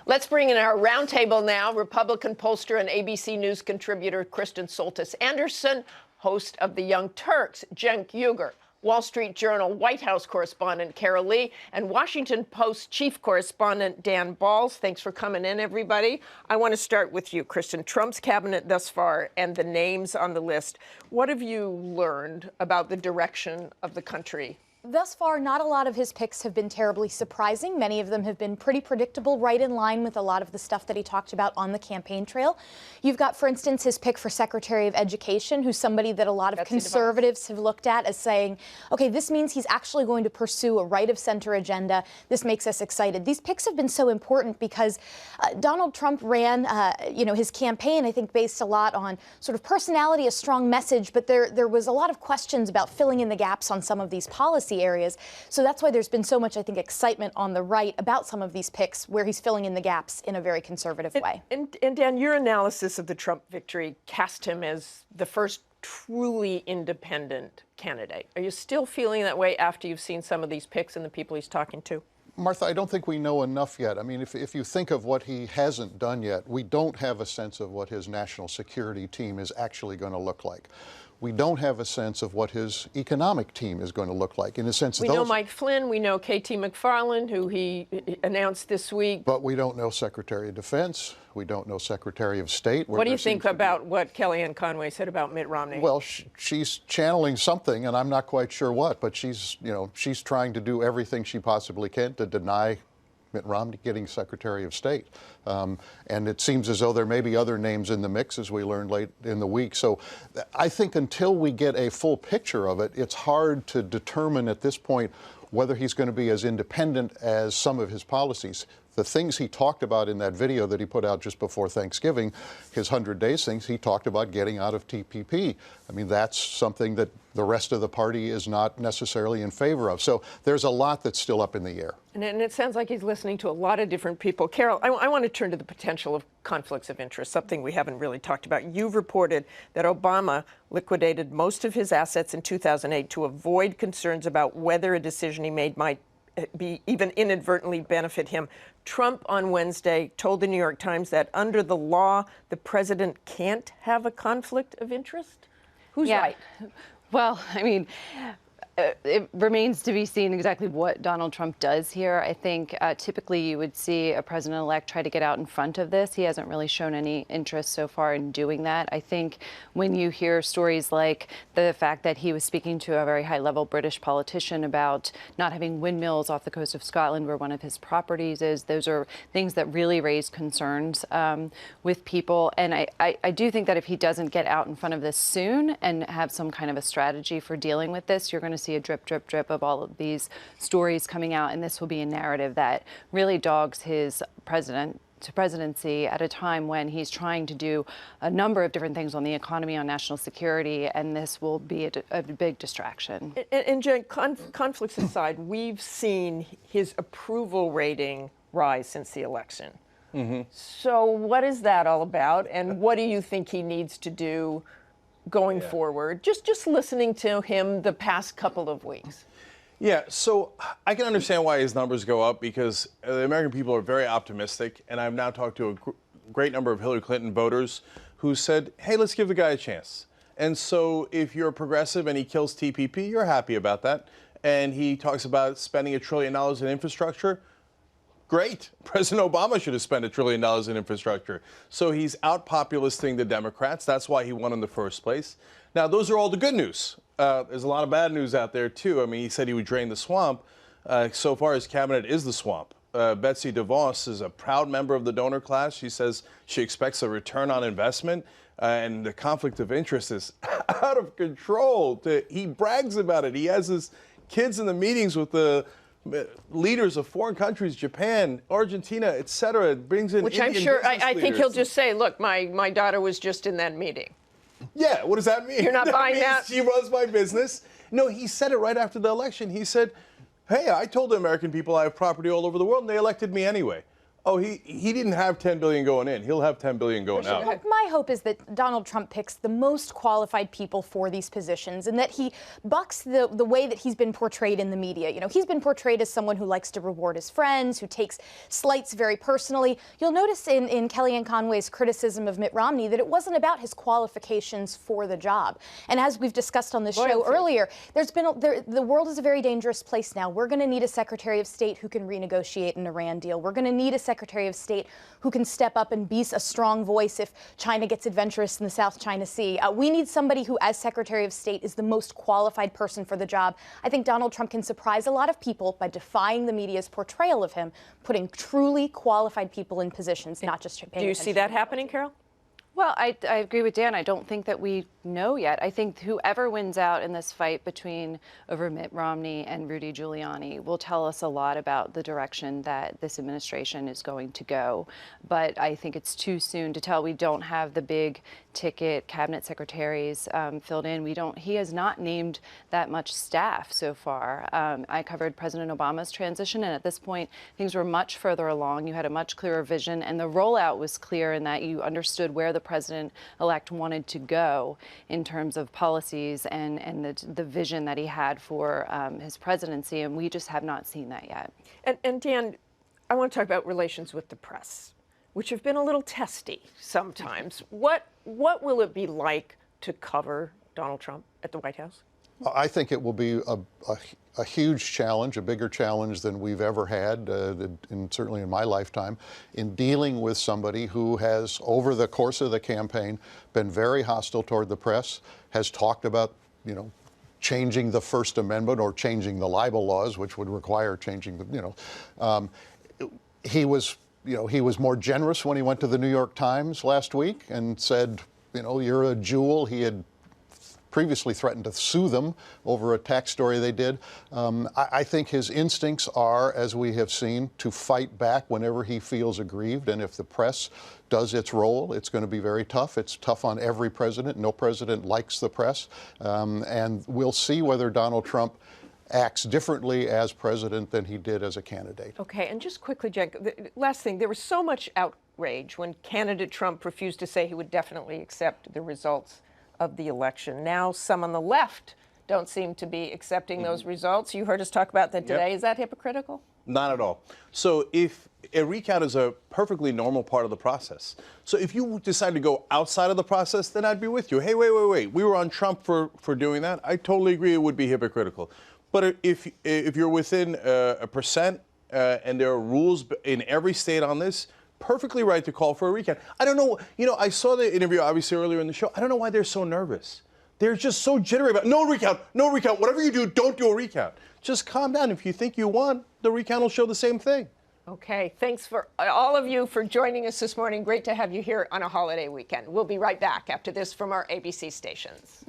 Let's bring in our roundtable now. Republican pollster and ABC News contributor Kristen Soltis Anderson, host of The Young Turks, Cenk Uygur, Wall Street Journal White House correspondent Carol Lee, and Washington Post chief correspondent Dan Balls. Thanks for coming in, everybody. I want to start with you, Kristen. Trump's cabinet thus far and the names on the list. What have you learned about the direction of the country? Thus far, not a lot of his picks have been terribly surprising. Many of them have been pretty predictable, right in line with a lot of the stuff that he talked about on the campaign trail. You've got, for instance, his pick for Secretary of Education, who's somebody that a lot of conservatives have looked at as saying, okay, this means he's actually going to pursue a right-of-center agenda. This makes us excited. These picks have been so important because Donald Trump ran, his campaign, I think, based a lot on sort of personality, a strong message, but there was a lot of questions about filling in the gaps on some of these policies areas. So that's why there's been so much, I think, excitement on the right about some of these picks where he's filling in the gaps in a very conservative way. And Dan, your analysis of the Trump victory cast him as the first truly independent candidate. Are you still feeling that way after you've seen some of these picks and the people he's talking to? Martha, I don't think we know enough yet. I mean, if you think of what he hasn't done yet, we don't have a sense of what his national security team is actually going to look like. We don't have a sense of what his economic team is going to look like. In a sense, we know Mike Flynn, we know K.T. McFarland, who he announced this week. But we don't know Secretary of Defense. We don't know Secretary of State. What do you think about what Kellyanne Conway said about Mitt Romney? Well, she's channeling something, and I'm not quite sure what. But she's trying to do everything she possibly can to deny Mitt Romney getting Secretary of State. And it seems as though there may be other names in the mix, as we learned late in the week. So I think until we get a full picture of it, it's hard to determine at this point whether he's going to be as independent as some of his policies. The things he talked about in that video that he put out just before Thanksgiving, his 100 days things, he talked about getting out of TPP. I mean, that's something that the rest of the party is not necessarily in favor of. So there's a lot that's still up in the air. And it sounds like he's listening to a lot of different people. Carol, I want to turn to the potential of conflicts of interest, something we haven't really talked about. You've reported that Obama liquidated most of his assets in 2008 to avoid concerns about whether a decision he made might be even inadvertently benefit him. Trump on Wednesday told the New York Times that under the law, the president can't have a conflict of interest. Who's right? Well, I mean, it remains to be seen exactly what Donald Trump does here. I think typically you would see a president-elect try to get out in front of this. He hasn't really shown any interest so far in doing that. I think when you hear stories like the fact that he was speaking to a very high-level British politician about not having windmills off the coast of Scotland where one of his properties is, those are things that really raise concerns with people. And I do think that if he doesn't get out in front of this soon and have some kind of a strategy for dealing with this, you're going to see a drip, drip, drip of all of these stories coming out, and this will be a narrative that really dogs his presidency at a time when he's trying to do a number of different things on the economy, on national security, and this will be a big distraction. And Jen, conflicts aside, we've seen his approval rating rise since the election. Mm-hmm. So what is that all about, and what do you think he needs to do going forward, just listening to him the past couple of weeks? Yeah, so I can understand why his numbers go up because the American people are very optimistic, and I've now talked to a great number of Hillary Clinton voters who said, hey, let's give the guy a chance. And so if you're a progressive and he kills TPP, you're happy about that. And he talks about spending $1 trillion in infrastructure. Great. President Obama should have spent $1 trillion in infrastructure. So he's out-populisting the Democrats. That's why he won in the first place. Now, those are all the good news. There's a lot of bad news out there, too. I mean, he said he would drain the swamp. So far, his cabinet is the swamp. Betsy DeVos is a proud member of the donor class. She says she expects a return on investment. And the conflict of interest is out of control. He brags about it. He has his kids in the meetings with the leaders of foreign countries, Japan, Argentina, et cetera. Brings in which Indian I'm sure, I think he'll leaders. just say, look, my daughter was just in that meeting. Yeah, what does that mean? You're not buying that? She runs my business. No, he said it right after the election. He said, hey, I told the American people I have property all over the world, and they elected me anyway. Oh, he didn't have $10 billion going in. He'll have $10 billion going out. Look, my my hope is that Donald Trump picks the most qualified people for these positions and that he bucks the way that he's been portrayed in the media. You know, he's been portrayed as someone who likes to reward his friends, who takes slights very personally. You'll notice in Kellyanne Conway's criticism of Mitt Romney that it wasn't about his qualifications for the job. And as we've discussed on the show earlier, the world is a very dangerous place now. We're going to need a Secretary of State who can renegotiate an Iran deal. We're going to need a Secretary of State who can step up and be a strong voice if China gets adventurous in the South China Sea. We need somebody who, as Secretary of State, is the most qualified person for the job. I think Donald Trump can surprise a lot of people by defying the media's portrayal of him, putting truly qualified people in positions, not just paying attention. Do you see that happening, Carol? Well, I agree with Dan. I don't think that we know yet. I think whoever wins out in this fight over Mitt Romney and Rudy Giuliani will tell us a lot about the direction that this administration is going to go. But I think it's too soon to tell. We don't have the big ticket cabinet secretaries filled in. He has not named that much staff so far. I covered President Obama's transition, and at this point, things were much further along. You had a much clearer vision, and the rollout was clear in that you understood where the president-elect wanted to go in terms of policies and the vision that he had for his presidency, and we just have not seen that yet. And Dan, I want to talk about relations with the press, which have been a little testy sometimes. What will it be like to cover Donald Trump at the White House? I think it will be a huge challenge, a bigger challenge than we've ever had, certainly in my lifetime, in dealing with somebody who has, over the course of the campaign, been very hostile toward the press, has talked about, changing the First Amendment or changing the libel laws, which would require changing the, he was more generous when he went to the New York Times last week and said, you're a jewel. He had previously threatened to sue them over a tax story they did. I think his instincts are, as we have seen, to fight back whenever he feels aggrieved. And if the press does its role, it's going to be very tough. It's tough on every president. No president likes the press. And we'll see whether Donald Trump acts differently as president than he did as a candidate. Okay, and just quickly, Cenk, the last thing, there was so much outrage when candidate Trump refused to say he would definitely accept the results of the election. Now some on the left don't seem to be accepting those results. You heard us talk about that today. Yep. Is that hypocritical? Not at all. So if a recount is a perfectly normal part of the process. So if you decide to go outside of the process, then I'd be with you. Hey, wait. We were on Trump for doing that. I totally agree it would be hypocritical. But if you're within a percent and there are rules in every state on this, perfectly right to call for a recount. I don't know, I saw the interview obviously earlier in the show. I don't know why they're so nervous. They're just so jittery about no recount. Whatever you do, don't do a recount. Just calm down. If you think you won, the recount will show the same thing. Okay, thanks for all of you for joining us this morning. Great to have you here on a holiday weekend. We'll be right back after this from our ABC stations.